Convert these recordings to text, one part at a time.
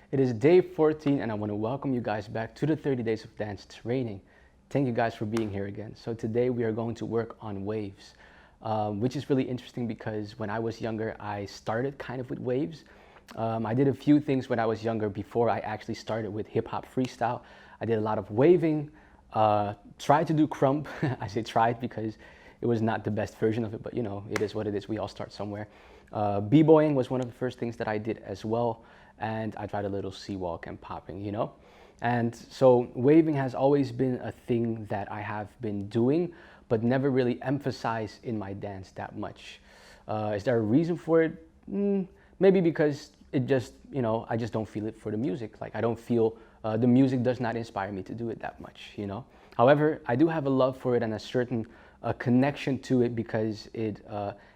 It is day 14 and I want to welcome you guys back to the 30 days of dance training. Thank you guys for being here again. So today we are going to work on waves, which is really interesting because when I was younger, I started kind of with waves. I did a few things when I was younger before I actually started with hip hop freestyle. I did a lot of waving, tried to do krump. I say tried because it was not the best version of it, but you know, it is what it is. We all start somewhere. B-boying was one of the first things that I did as well. And I tried a little sea walk and popping, you know? And so waving has always been a thing that I have been doing, but never really emphasized in my dance that much. Is there a reason for it? Maybe because it just, you know, I just don't feel it for the music. Like I don't feel, the music does not inspire me to do it that much, you know? However, I do have a love for it and a certain connection to it because it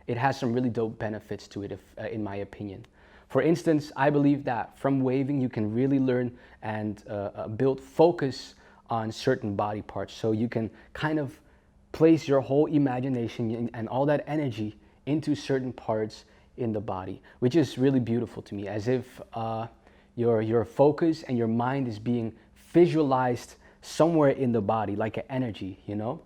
has some really dope benefits to it, if, in my opinion. For instance, I believe that from waving you can really learn and build focus on certain body parts. So you can kind of place your whole imagination and all that energy into certain parts in the body, which is really beautiful to me, as if your focus and your mind is being visualized somewhere in the body, like an energy, you know?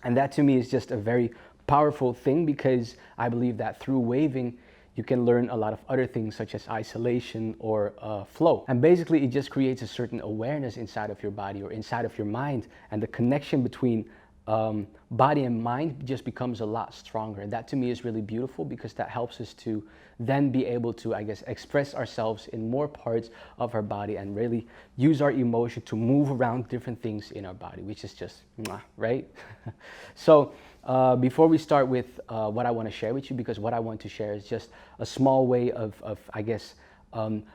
And that to me is just a very powerful thing because I believe that through waving, you can learn a lot of other things such as isolation or flow. And basically it just creates a certain awareness inside of your body or inside of your mind, and the connection between body and mind just becomes a lot stronger. And that to me is really beautiful because that helps us to then be able to, I guess, express ourselves in more parts of our body and really use our emotion to move around different things in our body, which is just, right? So before we start with what I want to share with you, because what I want to share is just a small way of I guess,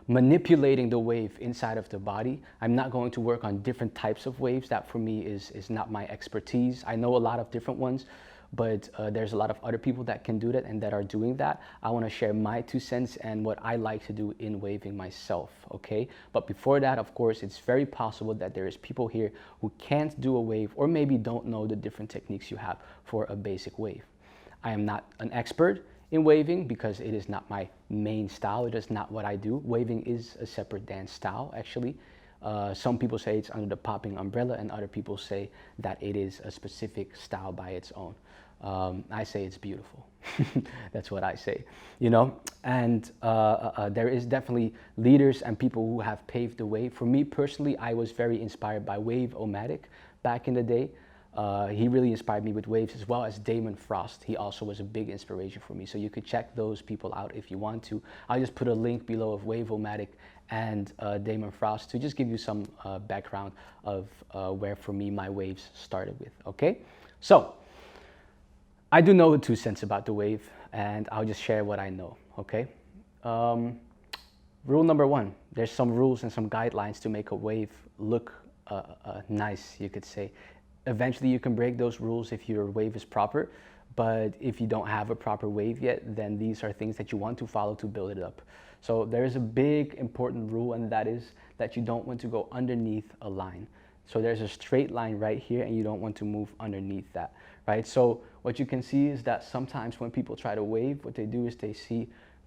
manipulating the wave inside of the body. I'm not going to work on different types of waves. That for me is not my expertise. I know a lot of different ones, but there's a lot of other people that can do that and that are doing that. I want to share my 2 cents and what I like to do in waving myself, okay? But before that, of course, it's very possible that there is people here who can't do a wave or maybe don't know the different techniques you have for a basic wave. I am not an expert in waving because it is not my main style. It is not what I do. Waving is a separate dance style, actually. Some people say it's under the popping umbrella and other people say that it is a specific style by its own. I say it's beautiful. That's what I say, you know? And there is definitely leaders and people who have paved the way. For me personally, I was very inspired by Wave-O-Matic back in the day. He really inspired me with waves, as well as Damon Frost. He also was a big inspiration for me. So you could check those people out if you want to. I'll just put a link below of Wave-O-Matic and Damon Frost to just give you some background of where for me my waves started with, okay? So I do know the 2 cents about the wave and I'll just share what I know, okay? Rule number 1, there's some rules and some guidelines to make a wave look nice, you could say. Eventually you can break those rules if your wave is proper, but if you don't have a proper wave yet, then these are things that you want to follow to build it up. So there is a big important rule, and that is that you don't want to go underneath a line. So there's a straight line right here and you don't want to move underneath that, right? So what you can see is that sometimes when people try to wave, what they do is they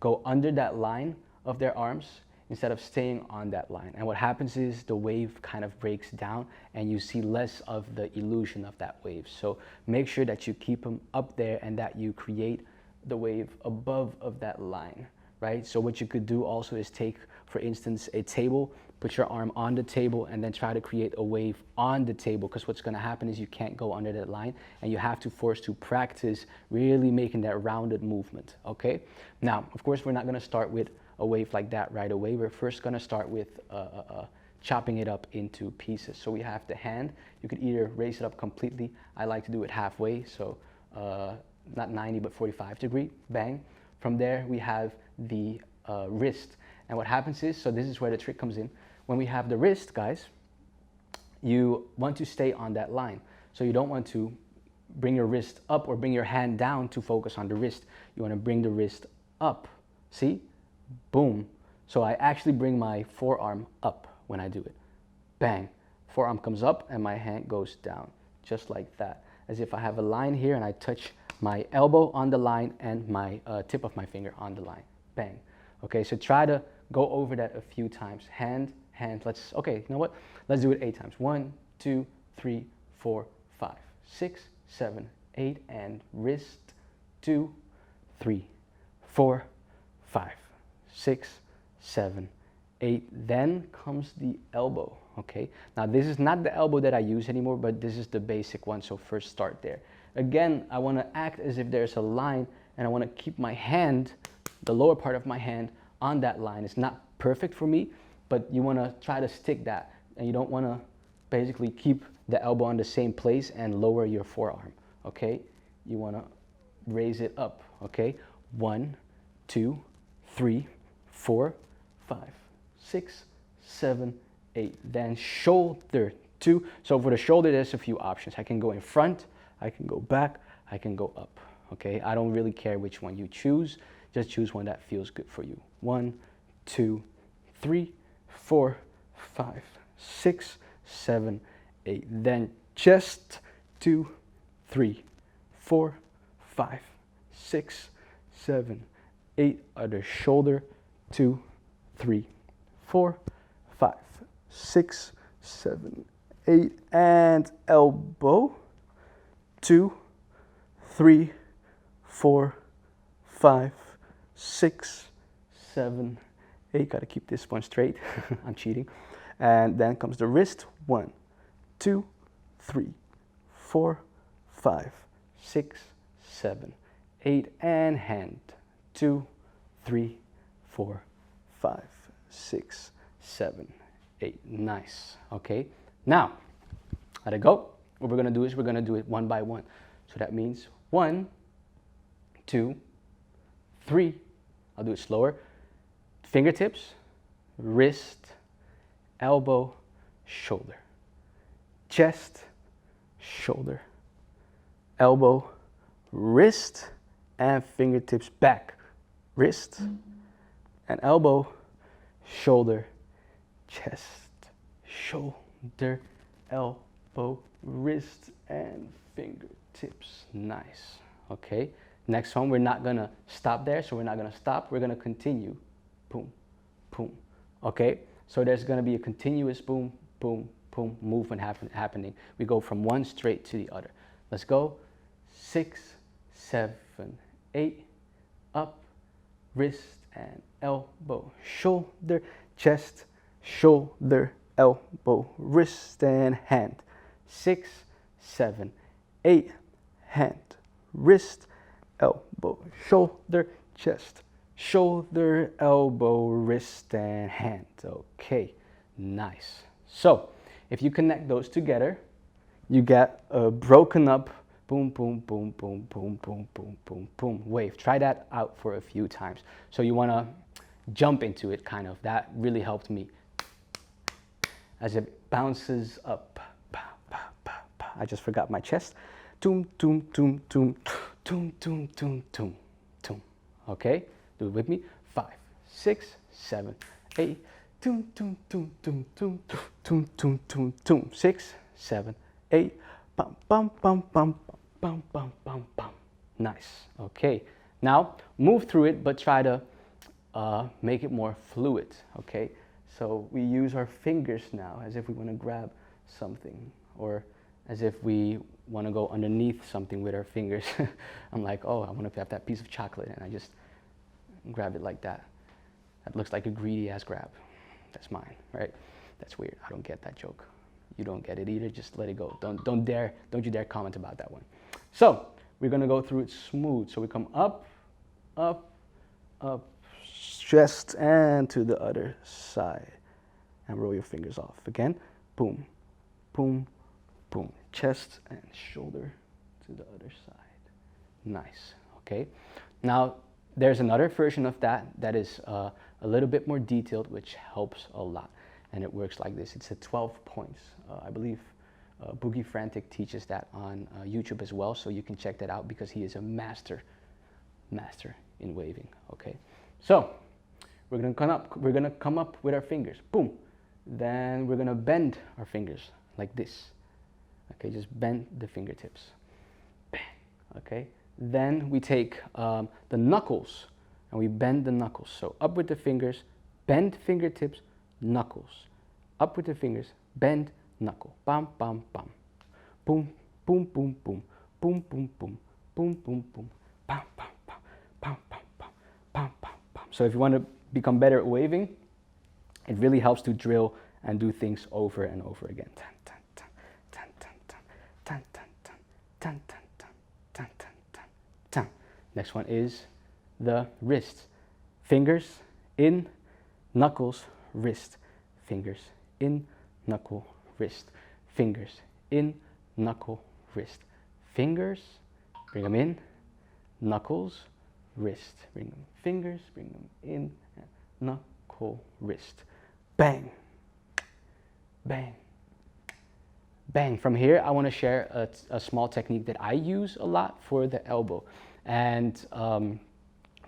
go under that line of their arms instead of staying on that line. And what happens is the wave kind of breaks down and you see less of the illusion of that wave. So make sure that you keep them up there and that you create the wave above of that line, right? So what you could do also is take, for instance, a table, put your arm on the table and then try to create a wave on the table, because what's going to happen is you can't go under that line and you have to force to practice really making that rounded movement, okay? Now, of course, we're not going to start with a wave like that right away. We're first going to start with chopping it up into pieces. So we have the hand. You could either raise it up completely. I like to do it halfway, so not 90 but 45 degree, bang. From there we have the wrist. And what happens is, so this is where the trick comes in. When we have the wrist, guys, you want to stay on that line. So you don't want to bring your wrist up or bring your hand down to focus on the wrist. You want to bring the wrist up. See? Boom. So I actually bring my forearm up when I do it. Bang. Forearm comes up and my hand goes down, just like that. As if I have a line here and I touch my elbow on the line and my tip of my finger on the line. Bang. Okay, so try to go over that a few times. Hand, hand, okay, you know what? Let's do it 8 times. 1, 2, 3, 4, 5, 6, 7, 8, and wrist, 2, 3, 4, 5, 6, 7, 8. Then comes the elbow, okay? Now this is not the elbow that I use anymore, but this is the basic one, so first start there. Again, I want to act as if there's a line, and I want to keep my hand, the lower part of my hand, on that line. It's not perfect for me, but you want to try to stick that, and you don't want to basically keep the elbow on the same place and lower your forearm, okay? You want to raise it up, okay? 1, 2, 3, 4, 5, 6, 7, 8. Then shoulder 2. So for the shoulder, there's a few options. I can go in front, I can go back, I can go up, okay? I don't really care which one you choose. Just choose one that feels good for you. 1, 2, 3, 4, 5, 6, 7, 8. Then chest 2, 3, 4, 5, 6, 7, 8. Other shoulder 2, 3, 4, 5, 6, 7, 8. And elbow 2, 3, 4, 5, 6, 7, 8. Got to keep this one straight. I'm cheating. And then comes the wrist. 1, 2, 3, 4, 5, 6, 7, 8. And hand. 2, 3, 4, 5, 6, 7, 8. Nice. Okay. Now, let it go. What we're going to do is we're going to do it one by one. So that means 1, 2, 3. I'll do it slower. Fingertips, wrist, elbow, shoulder. Chest, shoulder, elbow, wrist, and fingertips back. Wrist and elbow, shoulder, chest, shoulder, elbow, wrist, and fingertips. Nice. Okay. Next one, we're not gonna stop there, so we're not gonna stop. We're gonna continue. Boom, boom. Okay. So there's gonna be a continuous boom, boom, boom movement happening. We go from one straight to the other. Let's go. 6, 7, 8. Up, wrist and elbow, shoulder, chest, shoulder, elbow, wrist, and hand. 6, 7, 8. Hand, wrist, elbow, shoulder, chest, shoulder, elbow, wrist, and hand. Okay, nice. So if you connect those together, you get a broken up boom, boom, boom, boom, boom, boom, boom, boom, boom wave. Try that out for a few times. So you want to jump into it, kind of. That really helped me as it bounces up. I just forgot my chest. Toom, toom, toom, toom, toom, toom, toom, toom, toom. Okay, do it with me. 5, 6, 7, 8. Toom, toom, toom, toom, toom, toom, toom, toom, toom. 6, 7, 8. Bum, bum, bum, bum, bum, bum, bum, bum. Nice. Okay. Now move through it, but try to make it more fluid. Okay. So we use our fingers now as if we want to grab something, or as if we want to go underneath something with our fingers. I'm like, oh, I want to have that piece of chocolate, and I just grab it like that. That looks like a greedy ass grab. That's mine, right? That's weird. I don't get that joke. You don't get it either. Just let it go. Don't you dare comment about that one. So we're gonna go through it smooth. So we come up, up, up, chest, and to the other side, and roll your fingers off again. Boom, boom, boom. Chest and shoulder to the other side. Nice. Okay. Now there's another version of that that is a little bit more detailed, which helps a lot. And it works like this. It's at 12 points. I believe Boogie Frantic teaches that on YouTube as well, so you can check that out because he is a master in waving. Okay, so we're gonna come up with our fingers. Boom. Then we're gonna bend our fingers like this. Okay, just bend the fingertips. Bang. Okay. Then we take the knuckles and we bend the knuckles. So up with the fingers, Bend fingertips, knuckles. Up with the fingers, bend, knuckle. Bam, bam, bam. Boom, boom, boom, boom. Boom, boom, boom. Boom, boom, boom. Bam, bam, bam. Bam, bam, bam. Bam, bam, bam. So if you want to become better at waving, it really helps to drill and do things over and over again. Tan, tan, tan, tan, tan, tan, tan, tan, tan, tan, tan, tan, tan, tan, tan. Next one is the wrist. Fingers in, knuckles, wrist. Fingers in, knuckle, wrist. Fingers in, knuckle, wrist. Fingers, bring them in, knuckles, wrist. Bring them fingers, bring them in, knuckle, wrist. Bang, bang, bang. From here, I want to share a small technique that I use a lot for the elbow. And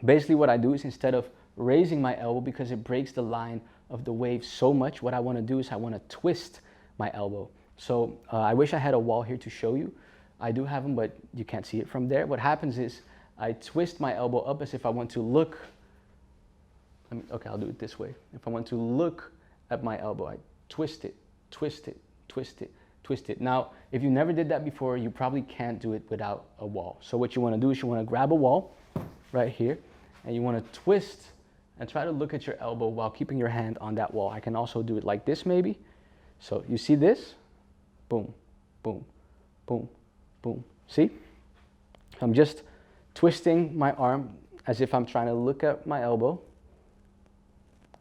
basically what I do is, instead of raising my elbow because it breaks the line of the wave so much, what I want to do is I want to twist my elbow. So I wish I had a wall here to show you. I do have them, but you can't see it from there. What happens is I twist my elbow up as if I want to look. Okay, I'll do it this way. If I want to look at my elbow, I twist it, twist it, twist it, twist it. Now, if you never did that before, you probably can't do it without a wall. So what you want to do is you want to grab a wall right here, and you want to twist and try to look at your elbow while keeping your hand on that wall. I can also do it like this maybe. So you see this? Boom, boom, boom, boom. See? I'm just twisting my arm as if I'm trying to look at my elbow,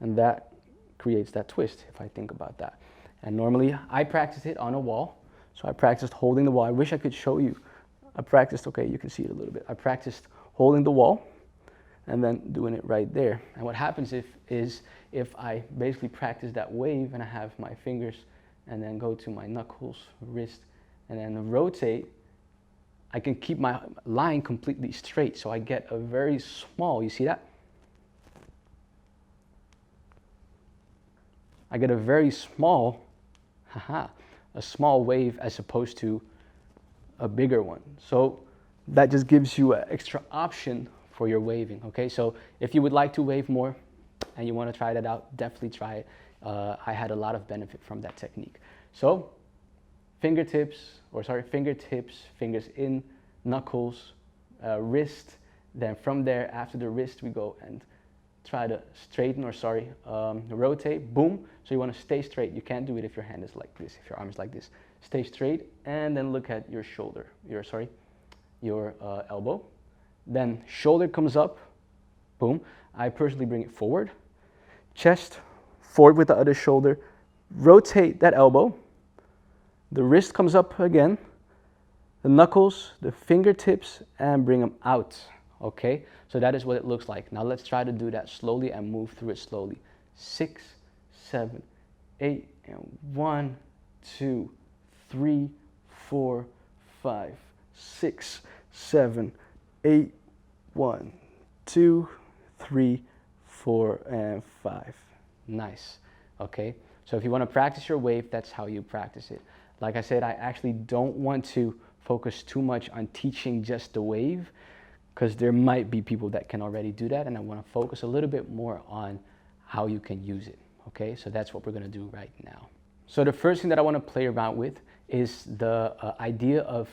and that creates that twist if I think about that. And normally I practice it on a wall. So I practiced holding the wall. I wish I could show you. I practiced, okay, you can see it a little bit. I practiced holding the wall and then doing it right there. And what happens is if I basically practice that wave and I have my fingers and then go to my knuckles, wrist, and then rotate, I can keep my line completely straight. So I get a very small, you see that? I get a very small, a small wave as opposed to a bigger one. So that just gives you an extra option for your waving, okay? So if you would like to wave more and you want to try that out, definitely try it. I had a lot of benefit from that technique. So fingertips, fingers in, knuckles, wrist. Then from there, after the wrist, we go and try to straighten, rotate, boom. So you want to stay straight. You can't do it if your hand is like this, if your arm is like this. Stay straight and then look at your shoulder, your elbow. Then shoulder comes up, boom. I personally bring it forward. Chest, forward with the other shoulder. Rotate that elbow. The wrist comes up again. The knuckles, the fingertips, and bring them out. Okay, so that is what it looks like. Now let's try to do that slowly and move through it slowly. 6, 7, 8, and 1, 2, 3, 4, 5, 6, 7, 8, 1, 2, 3, 4, and 5. Nice. Okay, so if you want to practice your wave, that's how you practice it. Like I said, I actually don't want to focus too much on teaching just the wave, because there might be people that can already do that, and I want to focus a little bit more on how you can use it. Okay, so that's what we're going to do right now. So the first thing that I want to play around with is the idea of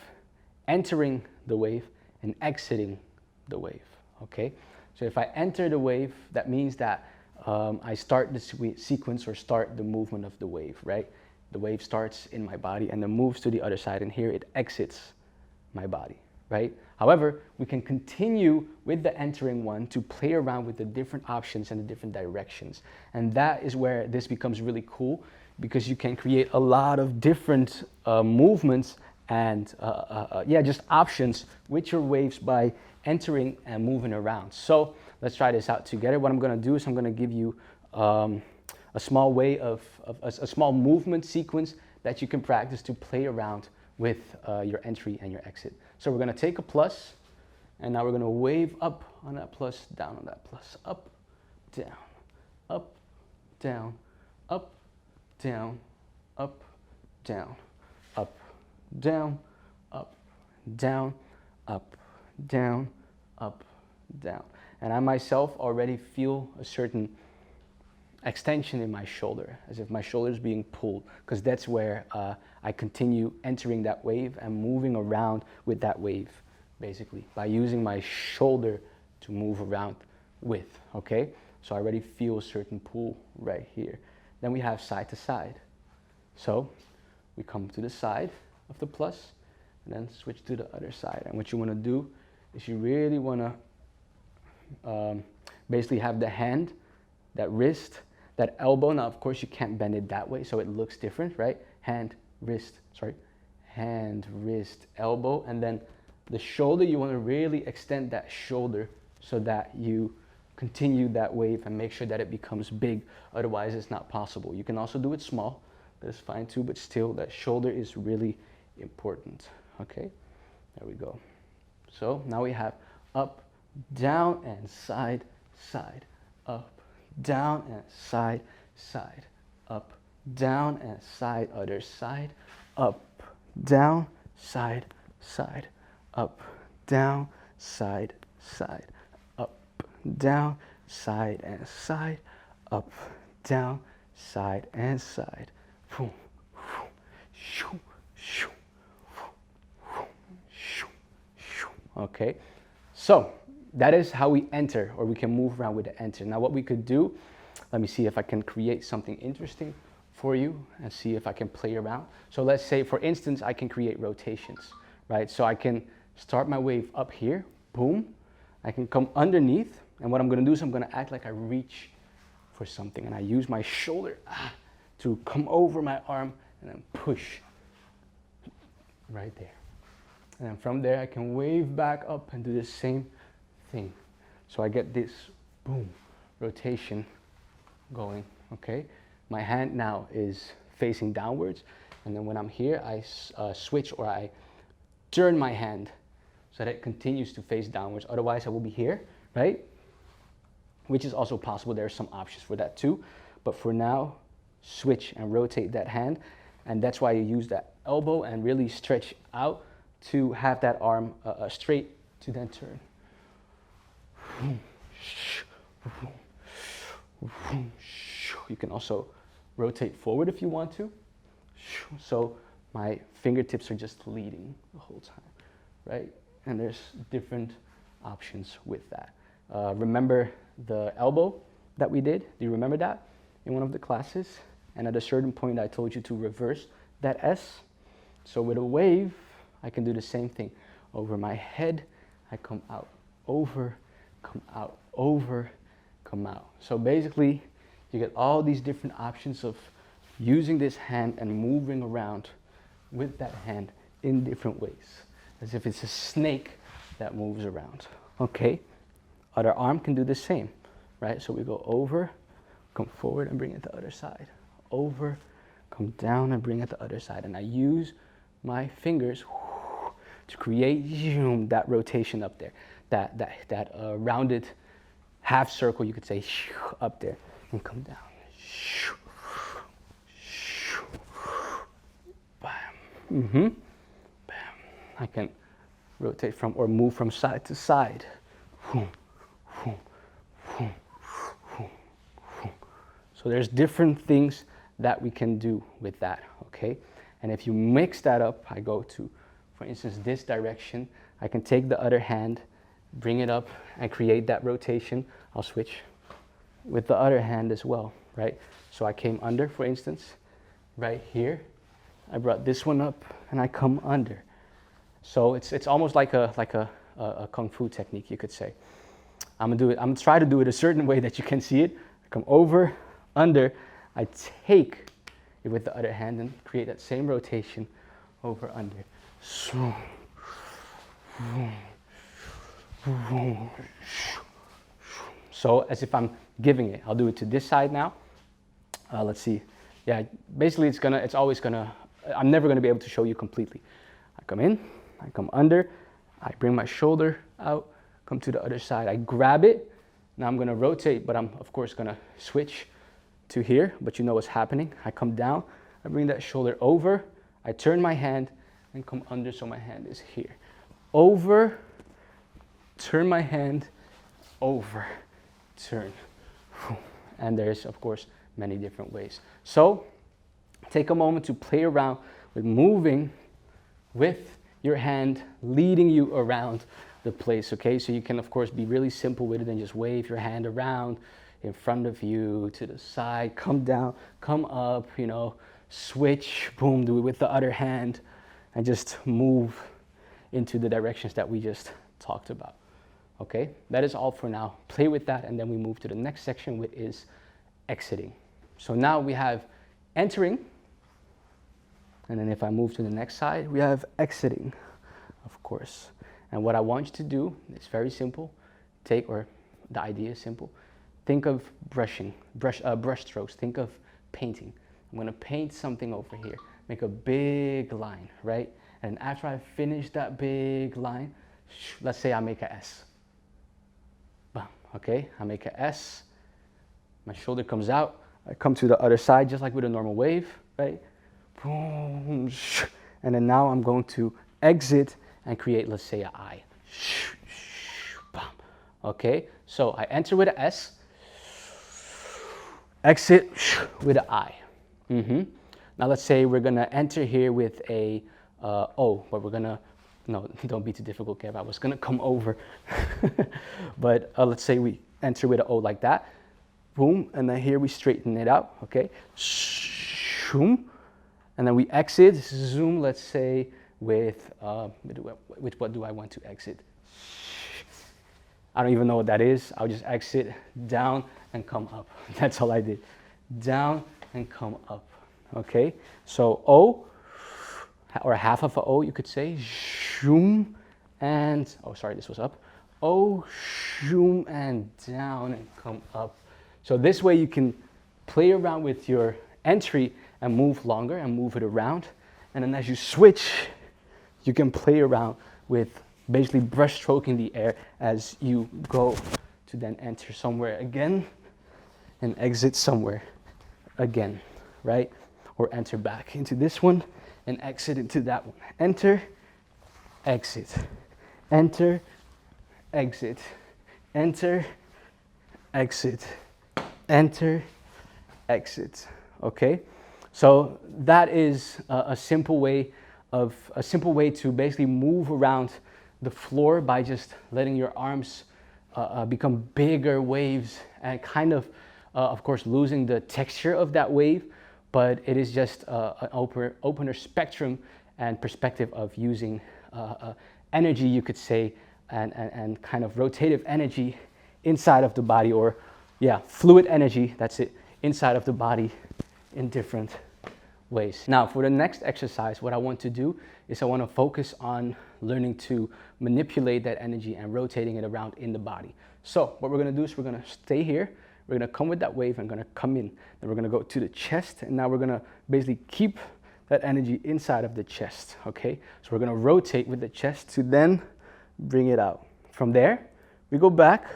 entering the wave and exiting the wave. Okay, so if I enter the wave, that means that I start the sequence or start the movement of the wave, right? The wave starts in my body and then moves to the other side, and here it exits my body, right? However, we can continue with the entering one to play around with the different options and the different directions. And that is where this becomes really cool, because you can create a lot of different movements and just options with your waves by entering and moving around. So let's try this out together. What I'm going to do is I'm going to give you a small way of a small movement sequence that you can practice to play around with your entry and your exit. So we're going to take a plus, and now we're going to wave up on that plus, down on that plus, up, down, up, down, up, down, up, down, up, down, up, down, up, down, up, down. And I myself already feel a certain extension in my shoulder, as if my shoulder is being pulled, because that's where I continue entering that wave and moving around with that wave, basically, by using my shoulder to move around with, okay? So I already feel a certain pull right here. Then we have side to side. So we come to the side of the plus and then switch to the other side. And what you want to do is you really want to basically have the hand, that wrist, that elbow. Now, of course, you can't bend it that way, so it looks different, right? Hand, wrist, elbow, and then the shoulder, you want to really extend that shoulder so that you continue that wave and make sure that it becomes big. Otherwise, it's not possible. You can also do it small. That is fine too, but still, that shoulder is really important. Okay, there we go. So now we have up, down, and side, side, up, down, and side, side, up, down, and side, other side, up, down, side, side, up, down, side, side, up, down, side, and side, up, down, side, and side. Okay, so that is how we enter, or we can move around with the enter. Now what we could do, let me see if I can create something interesting for you and see if I can play around. So let's say, for instance, I can create rotations, right? So I can start my wave up here, boom. I can come underneath, and what I'm gonna do is I'm gonna act like I reach for something, and I use my shoulder to come over my arm and then push right there. And then from there, I can wave back up and do the same thing. So I get this, boom, rotation going, okay? My hand now is facing downwards, and then when I'm here, I switch, or I turn my hand so that it continues to face downwards. Otherwise, I will be here, right? Which is also possible. There are some options for that too. But for now, switch and rotate that hand. And that's why you use that elbow and really stretch out to have that arm straight to then turn. You can also rotate forward if you want to. So my fingertips are just leading the whole time, right? And there's different options with that. Remember the elbow that we did? Do you remember that in one of the classes? And at a certain point, I told you to reverse that S. So with a wave, I can do the same thing. Over my head, I come out, over, come out, over, come out. So basically, you get all these different options of using this hand and moving around with that hand in different ways, as if it's a snake that moves around, okay? Other arm can do the same, right? So we go over, come forward and bring it to the other side. Over, come down and bring it to the other side. And I use my fingers to create that rotation up there, that rounded half circle, you could say, up there, and come down. Bam. Bam. I can rotate from, or move from side to side. So there's different things that we can do with that, okay? And if you mix that up, I go to, for instance, this direction. I can take the other hand, bring it up, and create that rotation. I'll switch with the other hand as well, right? So I came under, for instance, right here. I brought this one up, and I come under. So it's almost like a kung fu technique, you could say. I'm gonna try to do it a certain way that you can see it. I come over, under, I take it with the other hand and create that same rotation over, under. So as if I'm giving it. I'll do it to this side now. Let's see. Yeah, basically it's always gonna, I'm never gonna be able to show you completely. I come in, I come under, I bring my shoulder out, come to the other side, I grab it. Now I'm gonna rotate, but I'm of course gonna switch to here, but you know what's happening. I come down, I bring that shoulder over, I turn my hand and come under, so my hand is here. Over, turn my hand, over, turn. And there's, of course, many different ways. So take a moment to play around with moving with your hand leading you around the place, okay? So you can, of course, be really simple with it and just wave your hand around in front of you, to the side, come down, come up, you know, switch, boom, do it with the other hand, and just move into the directions that we just talked about, okay? That is all for now. Play with that, and then we move to the next section, which is exiting. So now we have entering, and then if I move to the next side, we have exiting, of course. And what I want you to do, it's very simple. The idea is simple. Think of brush strokes. Think of painting. I'm gonna paint something over here. Make a big line, right? And after I finish that big line, let's say I make a S. Bam, okay, I make a S. My shoulder comes out. I come to the other side, just like with a normal wave, right? Boom, and then now I'm going to exit and create, let's say, an I. Okay, so I enter with an S, exit with an I. Now let's say we're gonna enter here with a O, but we're gonna, no, don't be too difficult, Kev. I was gonna come over, but let's say we enter with an O like that. Boom, and then here we straighten it out, okay? Shoom, and then we exit, zoom, let's say, with what do I want to exit? I don't even know what that is. I'll just exit down and come up. That's all I did. Down and come up, okay? So O, or half of a O, you could say, shoom, and, oh, sorry, this was up. O, shoom, and down and come up. So this way you can play around with your entry and move longer and move it around. And then as you switch, you can play around with basically brush stroking the air as you go to then enter somewhere again and exit somewhere again, right? Or enter back into this one and exit into that one. Enter, exit, enter, exit, enter, exit, enter, exit, okay? So that is a simple way to basically move around the floor by just letting your arms become bigger waves and kind of course, losing the texture of that wave, but it is just an opener spectrum and perspective of using energy, you could say, and kind of rotative energy inside of the body, or yeah, fluid energy, that's it, inside of the body in different ways. Now, for the next exercise, what I want to do is I want to focus on learning to manipulate that energy and rotating it around in the body. So what we're going to do is we're going to stay here. We're going to come with that wave and going to come in. Then we're going to go to the chest, and now we're going to basically keep that energy inside of the chest, okay? So we're going to rotate with the chest to then bring it out. From there, we go back,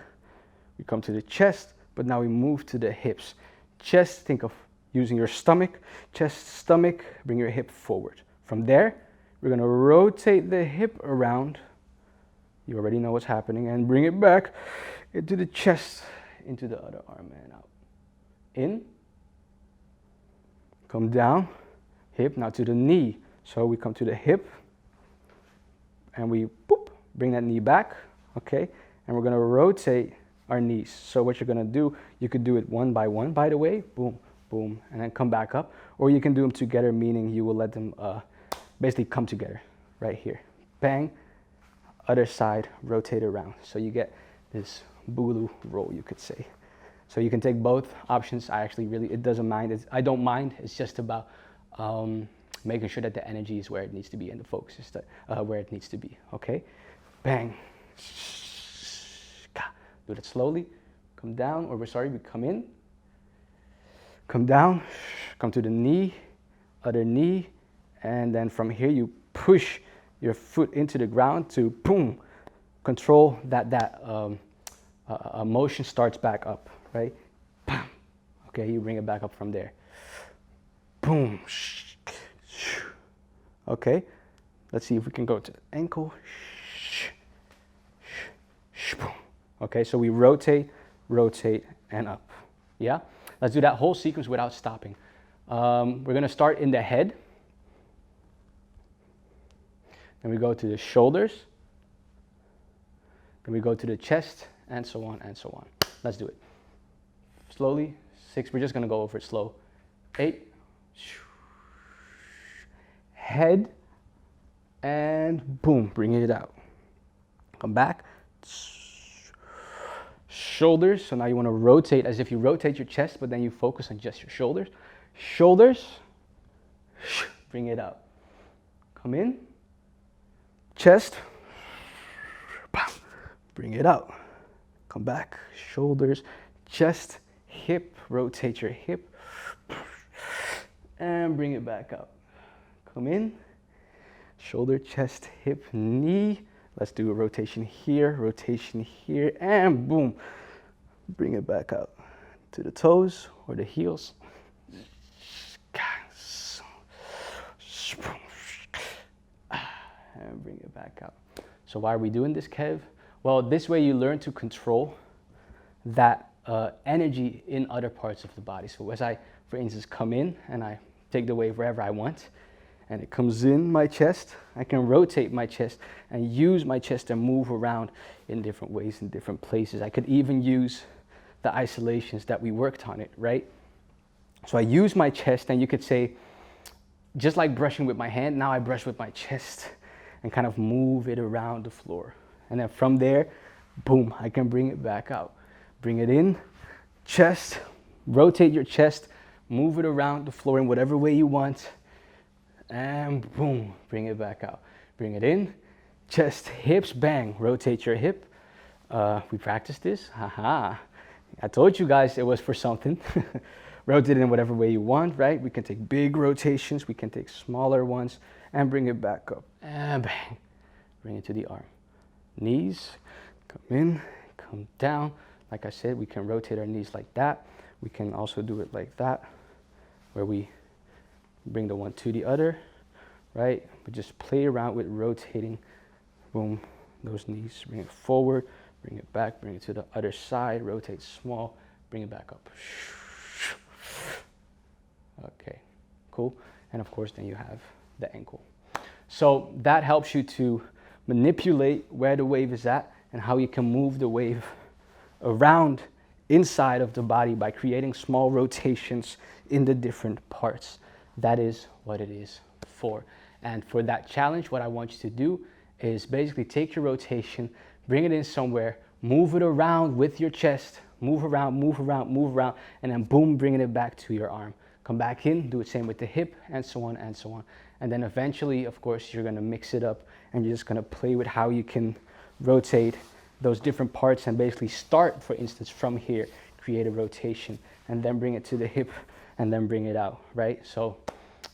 we come to the chest, but now we move to the hips. Chest, think of using your stomach, chest, stomach, bring your hip forward. From there, we're going to rotate the hip around. You already know what's happening, and bring it back into the chest, into the other arm, and out. In, come down, hip, now to the knee. So we come to the hip, and we boop, bring that knee back, okay? And we're going to rotate our knees. So what you're going to do, you could do it one by one, by the way, boom, boom, and then come back up. Or you can do them together, meaning you will let them basically come together right here. Bang, other side, rotate around. So you get this boogaloo roll, you could say. So you can take both options. It doesn't mind. I don't mind. It's just about making sure that the energy is where it needs to be and the focus is where it needs to be, okay? Bang. Do that slowly. Come down, or we come in. Come down, come to the knee, other knee, and then from here you push your foot into the ground to boom, control that motion starts back up, right? Bam. Okay, you bring it back up from there. Boom. Okay, let's see if we can go to the ankle. Okay, so we rotate, and up, yeah? Let's do that whole sequence without stopping. We're gonna start in the head. Then we go to the shoulders. Then we go to the chest, and so on and so on. Let's do it. Slowly, 6, we're just gonna go over it slow. 8, head, and boom, bring it out. Come back. Shoulders, so now you wanna rotate as if you rotate your chest, but then you focus on just your shoulders. Shoulders, bring it out. Come in, chest, bring it out. Come back, shoulders, chest, hip, rotate your hip, and bring it back up. Come in, shoulder, chest, hip, knee. Let's do a rotation here, and boom. Bring it back out to the toes or the heels. And bring it back out. So why are we doing this, Kev? Well, this way you learn to control that energy in other parts of the body. So as I, for instance, come in and I take the wave wherever I want, and it comes in my chest, I can rotate my chest and use my chest to move around in different ways, in different places. I could even use the isolations that we worked on it, right? So I use my chest, and you could say, just like brushing with my hand, now I brush with my chest and kind of move it around the floor. And then from there, boom, I can bring it back out. Bring it in, chest, rotate your chest, move it around the floor in whatever way you want, and boom, bring it back out. Bring it in, chest, hips, bang, rotate your hip. We practiced this, haha. I told you guys it was for something. Rotate it in whatever way you want, right? We can take big rotations, we can take smaller ones, and bring it back up, and bang, bring it to the arm. Knees, come in, come down. Like I said, we can rotate our knees like that. We can also do it like that, where we bring the one to the other, right? We just play around with rotating, boom, those knees. Bring it forward, bring it back, bring it to the other side, rotate small, bring it back up. Okay, cool. And of course, then you have the ankle. So that helps you to manipulate where the wave is at and how you can move the wave around inside of the body by creating small rotations in the different parts. That is what it is for. And for that challenge, what I want you to do is basically take your rotation, bring it in somewhere, move it around with your chest, move around, move around, move around, and then boom, bringing it back to your arm. Come back in, do the same with the hip, and so on and so on. And then eventually, of course, you're gonna mix it up and you're just gonna play with how you can rotate those different parts and basically start, for instance, from here, create a rotation, and then bring it to the hip and then bring it out, right? So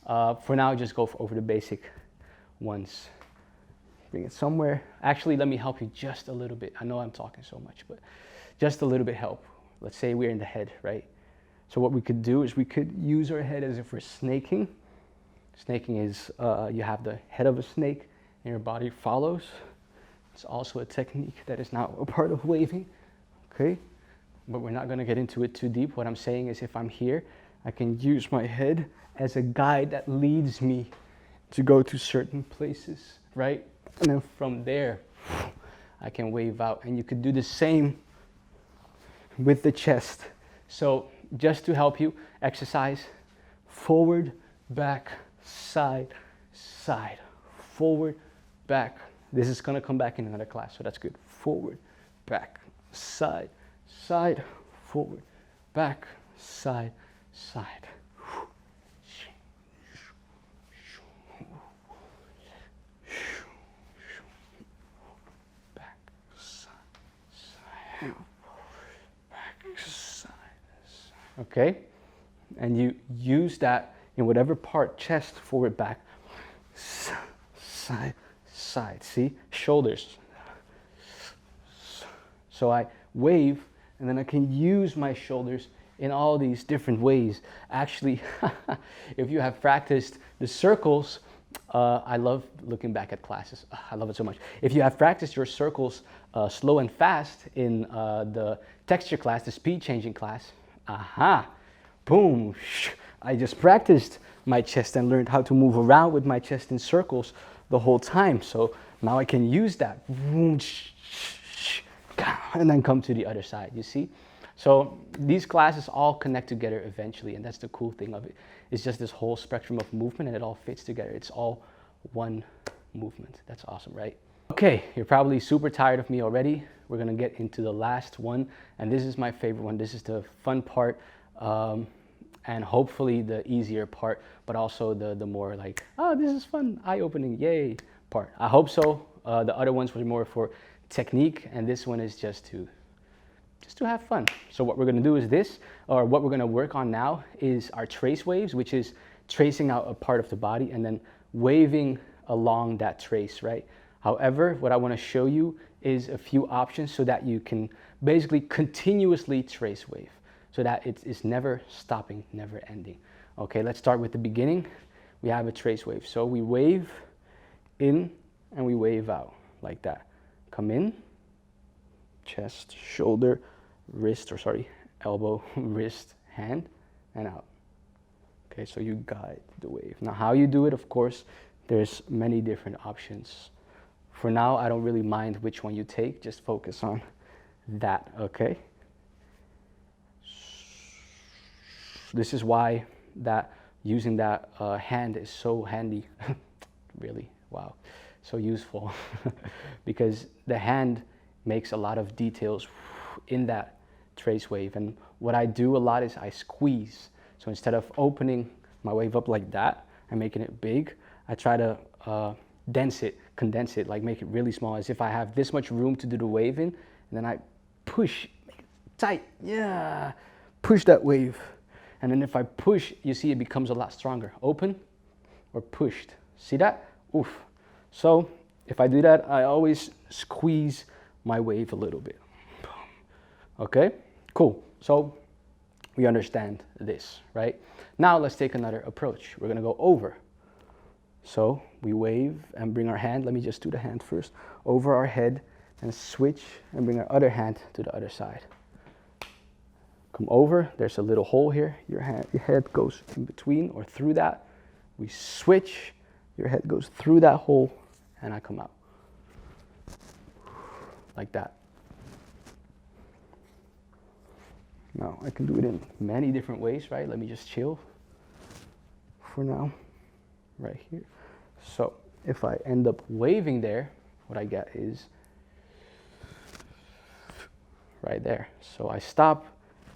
for now, just go over the basic ones. Bring it somewhere. Actually, let me help you just a little bit. I know I'm talking so much, but just a little bit help. Let's say we're in the head, right? So what we could do is we could use our head as if we're snaking. Snaking is, you have the head of a snake and your body follows. It's also a technique that is now a part of waving, okay? But we're not gonna get into it too deep. What I'm saying is if I'm here, I can use my head as a guide that leads me to go to certain places, right? And then from there, I can wave out. And you could do the same with the chest. So just to help you exercise, forward, back, side, side, forward, back. This is gonna come back in another class, so that's good. Forward, back, side, side, forward, back, side, side. Back, side, side, back, side, side. Okay? And you use that in whatever part, chest, forward, back, side, side. See? Shoulders. So I wave, and then I can use my shoulders in all these different ways. Actually, if you have practiced the circles, I love looking back at classes. I love it so much. If you have practiced your circles slow and fast in the texture class, the speed changing class, boom. I just practiced my chest and learned how to move around with my chest in circles the whole time. So now I can use that. And then come to the other side, you see? So these classes all connect together eventually, and that's the cool thing of it. It's just this whole spectrum of movement and it all fits together. It's all one movement. That's awesome, right? Okay, you're probably super tired of me already. We're gonna get into the last one, and this is my favorite one. This is the fun part, and hopefully the easier part, but also the more like, oh, this is fun, eye-opening, yay part. I hope so. The other ones were more for technique, and this one is just to have fun. So what we're gonna do is this, or what we're gonna work on now is our trace waves, which is tracing out a part of the body and then waving along that trace, right? However, what I wanna show you is a few options so that you can basically continuously trace wave, so that it's never stopping, never ending. Okay, let's start with the beginning. We have a trace wave. So we wave in and we wave out like that. Come in, chest, shoulder, wrist, or sorry, elbow, wrist, hand, and out. Okay, so you guide the wave. Now how you do it, of course, there's many different options. For now, I don't really mind which one you take, just focus on that, okay? This is why that using that hand is so handy, really, wow, so useful, because the hand makes a lot of details in that trace wave. And what I do a lot is I squeeze. So instead of opening my wave up like that and making it big, I try to condense it, like make it really small, as if I have this much room to do the wave in, and then I push, make it tight, yeah, push that wave. And then if I push, you see it becomes a lot stronger. Open or pushed, see that? Oof. So if I do that, I always squeeze my wave a little bit. Okay, cool. So we understand this, right? Now let's take another approach. We're gonna go over. So we wave and bring our hand, let me just do the hand first, over our head and switch and bring our other hand to the other side. Come over, there's a little hole here, your head goes in between or through that. We switch, your head goes through that hole and I come out. Like that. Now I can do it in many different ways, right? Let me just chill for now, right here. So if I end up waving there, what I get is right there. So I stop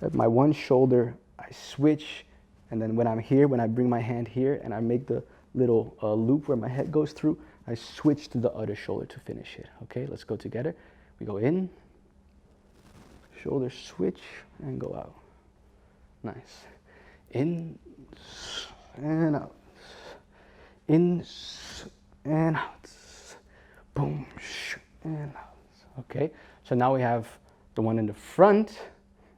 at my one shoulder, I switch, and then when I'm here, when I bring my hand here and I make the little loop where my head goes through, I switch to the other shoulder to finish it. Okay, let's go together. We go in, shoulder switch, and go out. Nice. In and out. In and out. Boom and out. Okay, so now we have the one in the front.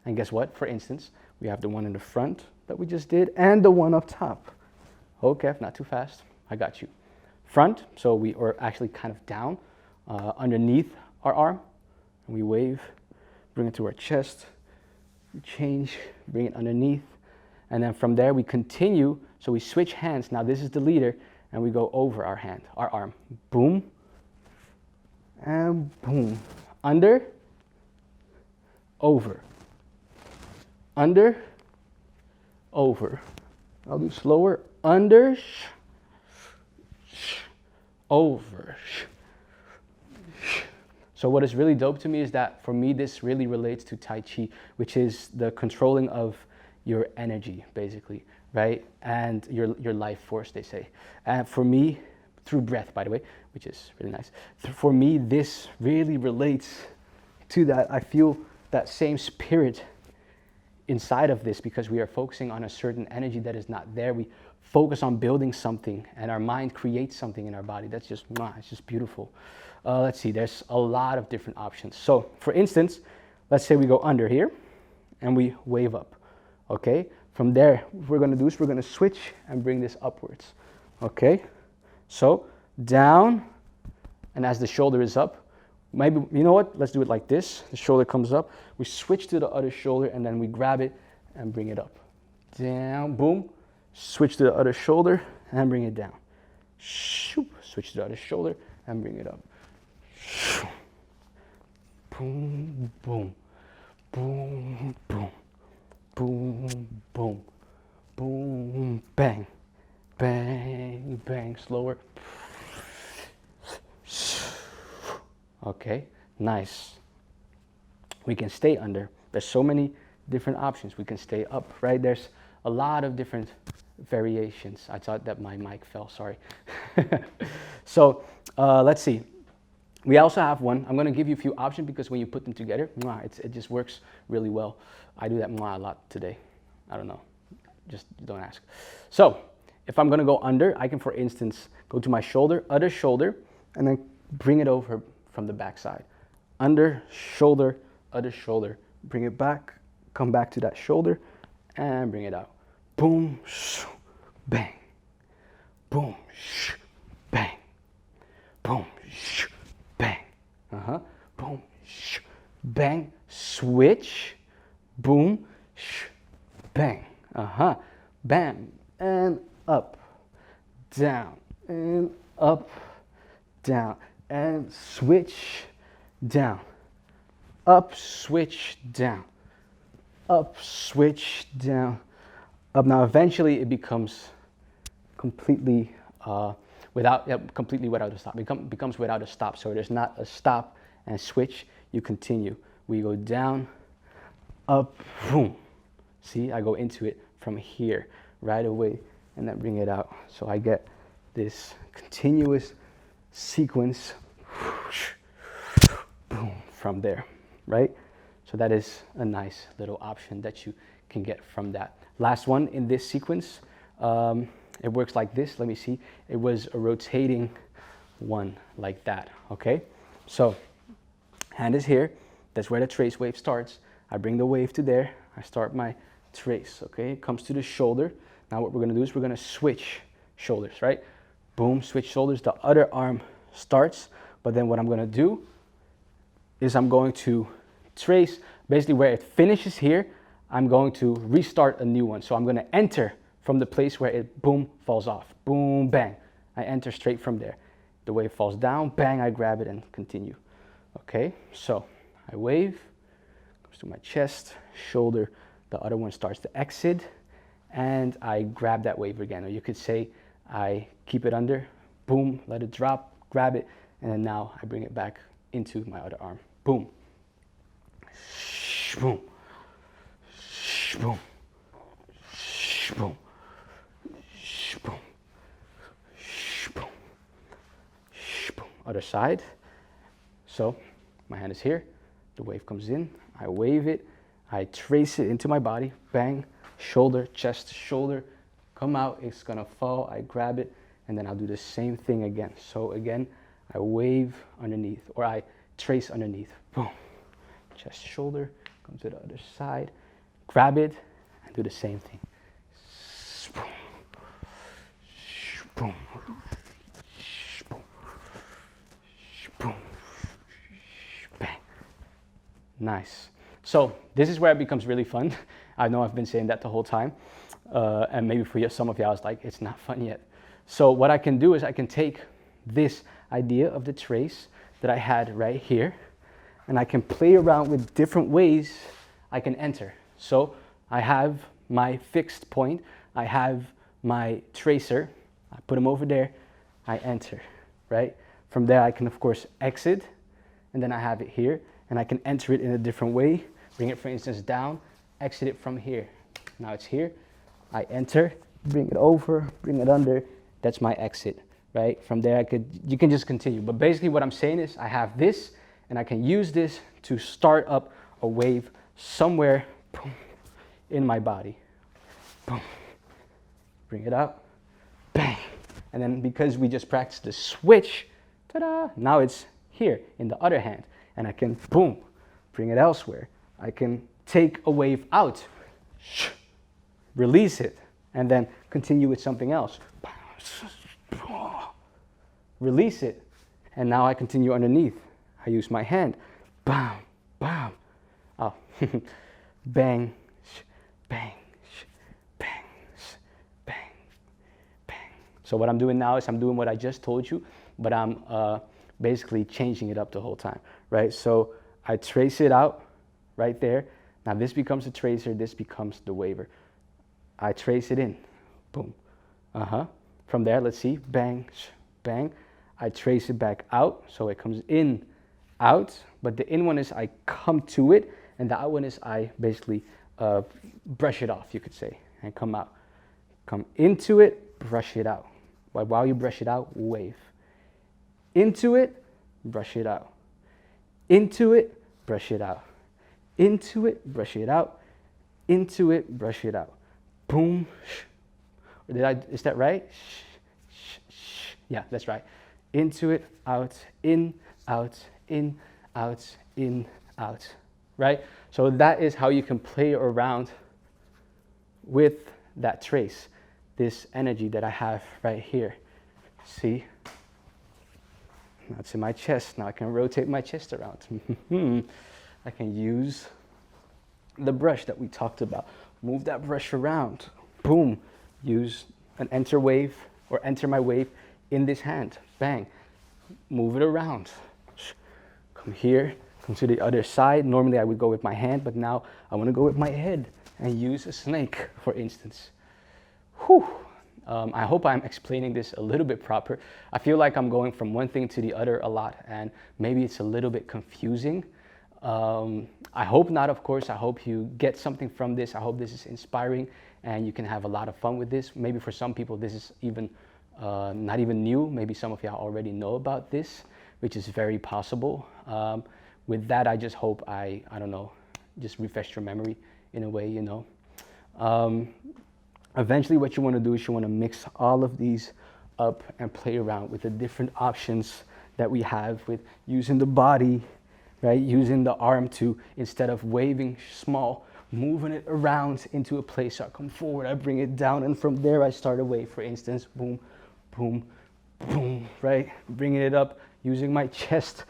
And guess what? For instance, we have the one in the front that we just did and the one up top. Okay, not too fast. I got you. Front, so we are actually kind of down underneath our arm. And we wave, bring it to our chest, we change, bring it underneath. And then from there we continue. So we switch hands. Now this is the leader and we go over our hand, our arm. Boom and boom. Under, over. Under, over. I'll do slower. Under, over. So what is really dope to me is that for me, this really relates to Tai Chi, which is the controlling of your energy, basically, right? And your life force, they say. And for me, through breath, by the way, which is really nice. For me, this really relates to that. I feel that same spirit inside of this because we are focusing on a certain energy that is not there. We focus on building something and our mind creates something in our body. That's just, it's just beautiful. Let's see, there's a lot of different options. So for instance, let's say we go under here and we wave up, okay? From there, what we're gonna do is we're gonna switch and bring this upwards, okay? So down, and as the shoulder is up, maybe, you know what? Let's do it like this. The shoulder comes up, we switch to the other shoulder and then we grab it and bring it up. down, boom. Switch to the other shoulder and bring it down. Switch to the other shoulder and bring it up. Boom, boom, boom, boom, boom, boom, boom, bang, bang, bang, slower. Okay, nice. We can stay under. There's so many different options. We can stay up, right? There's a lot of different variations. I thought that my mic fell, sorry. So let's see. We also have one. I'm going to give you a few options because when you put them together, it just works really well. I do that a lot today. I don't know. Just don't ask. So if I'm going to go under, I can, for instance, go to my shoulder, other shoulder, and then bring it over from the back side. Under, shoulder, other shoulder. Bring it back, come back to that shoulder, and bring it out. Boom, bang. Boom, bang. Boom, bang. Boom, bang. Switch. Boom, bang. Bam. And up. Down. And up. Down. And switch. Down. Up, switch, down. Up, switch, down. Up. Now eventually it becomes completely without a stop. Becomes without a stop. So there's not a stop and switch. You continue. We go down, up, boom. See, I go into it from here right away and then bring it out. So I get this continuous sequence, boom, from there, right? So that is a nice little option that you can get from that. Last one in this sequence, it works like this. Let me see. It was a rotating one like that, okay? So hand is here. That's where the trace wave starts. I bring the wave to there. I start my trace, okay? It comes to the shoulder. Now what we're gonna do is we're gonna switch shoulders, right? Boom, switch shoulders. The other arm starts, but then what I'm gonna do is I'm going to trace basically where it finishes here. I'm going to restart a new one. So I'm gonna enter from the place where it boom falls off. Boom, bang. I enter straight from there. The wave falls down, bang, I grab it and continue. Okay, so I wave, goes to my chest, shoulder, the other one starts to exit, and I grab that wave again. Or you could say I keep it under, boom, let it drop, grab it, and then now I bring it back into my other arm. Boom. Boom. Boom. Boom. Boom. Boom. Boom. Other side. So my hand is here. The wave comes in. I wave it. I trace it into my body. Bang. Shoulder, chest, shoulder. Come out. It's gonna fall. I grab it, and then I'll do the same thing again. So again, I wave underneath, or I trace underneath. Boom. Chest, shoulder. Come to the other side. Grab it, and do the same thing. Boom. Boom. Boom. Boom. Bang. Nice. So this is where it becomes really fun. I know I've been saying that the whole time. And maybe for some of y'all, it's like, it's not fun yet. So what I can do is I can take this idea of the trace that I had right here, and I can play around with different ways I can enter. So I have my fixed point. I have my tracer. I put them over there. I enter, right? From there, I can, of course, exit, and then I have it here, and I can enter it in a different way. Bring it, for instance, down, exit it from here. Now it's here. I enter, bring it over, bring it under. That's my exit, right? From there, you can just continue. But basically what I'm saying is I have this, and I can use this to start up a wave somewhere, boom, in my body. Boom. Bring it up, bang. And then because we just practiced the switch, ta-da, now it's here in the other hand. And I can, boom, bring it elsewhere. I can take a wave out, release it, and then continue with something else. Release it, and now I continue underneath. I use my hand, bam, bam, oh, bang, bang, bang, So what I'm doing now is I'm doing what I just told you, but I'm basically changing it up the whole time, right? So I trace it out right there. Now this becomes a tracer, this becomes the waver. I trace it in, boom, From there, let's see, bang, bang. I trace it back out, so it comes in, out, but the in one is I come to it, and the out one is I basically brush it off, you could say, and come out. Come into it, brush it out. While you brush it out, wave. Into it, brush it out. Into it, brush it out. Into it, brush it out. Into it, brush it out. Boom. Is that right? Yeah, that's right. Into it, out, in, out, in, out, in, out. Right? So that is how you can play around with that trace, this energy that I have right here. See? Now it's in my chest. Now I can rotate my chest around. I can use the brush that we talked about. Move that brush around. Boom. Use an enter wave or enter my wave in this hand. Bang. Move it around. Come here. Come to the other side. Normally I would go with my hand, but now I want to go with my head and use a snake, for instance. Whew. I hope I'm explaining this a little bit proper. I feel like I'm going from one thing to the other a lot, and maybe it's a little bit confusing. I hope not, of course. I hope you get something from this. I hope this is inspiring and you can have a lot of fun with this. Maybe for some people this is even not even new. Maybe some of y'all already know about this, which is very possible. With that, I just hope I don't know, just refresh your memory in a way, you know. Eventually what you want to do is you want to mix all of these up and play around with the different options that we have with using the body, right? Using the arm to, instead of waving small, moving it around into a place. So I come forward, I bring it down, and from there I start a wave, for instance, boom, boom, boom, right? Bringing it up, using my chest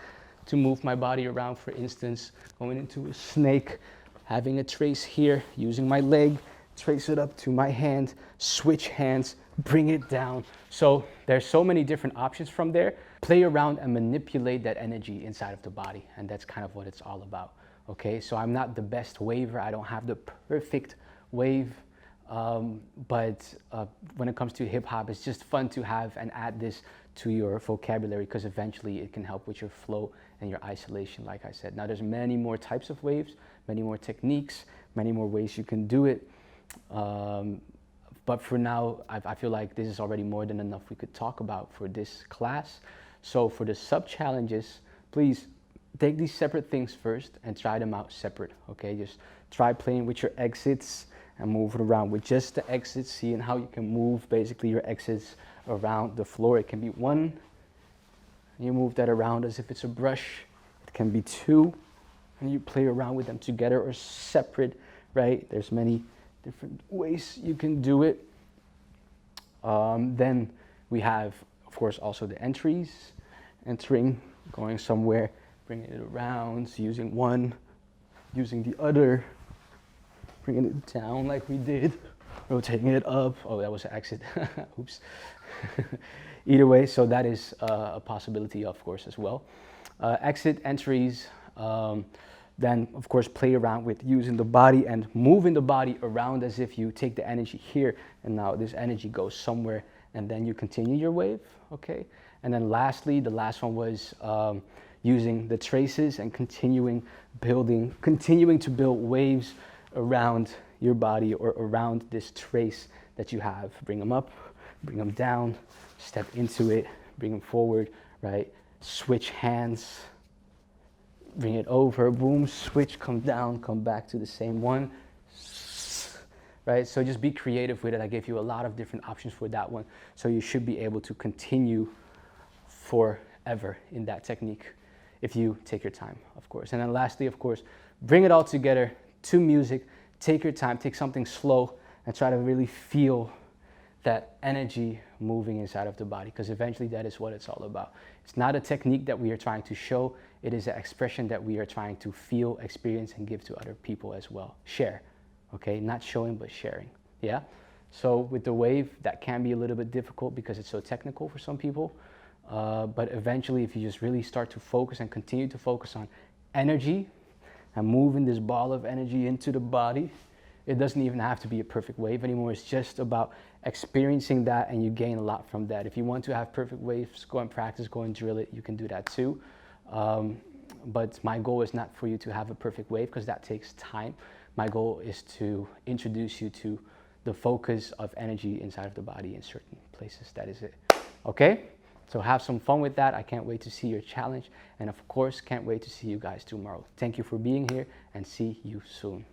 to move my body around, for instance, going into a snake, having a trace here, using my leg, trace it up to my hand, switch hands, bring it down. So there's so many different options from there. Play around and manipulate that energy inside of the body, and that's kind of what it's all about. Okay, so I'm not the best waver. I don't have the perfect wave, but when it comes to hip hop, it's just fun to have and add this to your vocabulary, because eventually it can help with your flow and your isolation, like I said. Now there's many more types of waves, many more techniques, many more ways you can do it. But for now, I feel like this is already more than enough we could talk about for this class. So for the sub-challenges, please take these separate things first and try them out separate, okay? Just try playing with your exits and move it around with just the exits, seeing how you can move basically your exits around the floor. It can be one, and you move that around as if it's a brush. It can be two, and you play around with them together or separate, right? There's many different ways you can do it. Then we have, of course, also the entries, entering, going somewhere, bringing it around, using one, using the other, bringing it down like we did, rotating it up. Oh, that was an exit. Oops. Either way, so that is a possibility, of course, as well. Exit, entries, then, of course, play around with using the body and moving the body around as if you take the energy here, and now this energy goes somewhere, and then you continue your wave, okay? And then lastly, the last one was using the traces and continuing to build waves around your body or around this trace that you have. Bring them up, bring them down, step into it, bring them forward, right? Switch hands, bring it over, boom, switch, come down, come back to the same one, right? So just be creative with it. I gave you a lot of different options for that one. So you should be able to continue forever in that technique if you take your time, of course. And then lastly, of course, bring it all together to music. Take your time, take something slow, and try to really feel that energy moving inside of the body, because eventually that is what it's all about. It's not a technique that we are trying to show. It is an expression that we are trying to feel, experience, and give to other people as well. Share, okay? Not showing, but sharing, yeah? So with the wave, that can be a little bit difficult because it's so technical for some people. But eventually, if you just really start to focus and continue to focus on energy and moving this ball of energy into the body, it doesn't even have to be a perfect wave anymore. It's just about experiencing that, and you gain a lot from that. If you want to have perfect waves, go and practice, go and drill it. You can do that too. But my goal is not for you to have a perfect wave because that takes time. My goal is to introduce you to the focus of energy inside of the body in certain places. That is it. Okay? So have some fun with that. I can't wait to see your challenge. And of course, can't wait to see you guys tomorrow. Thank you for being here and see you soon.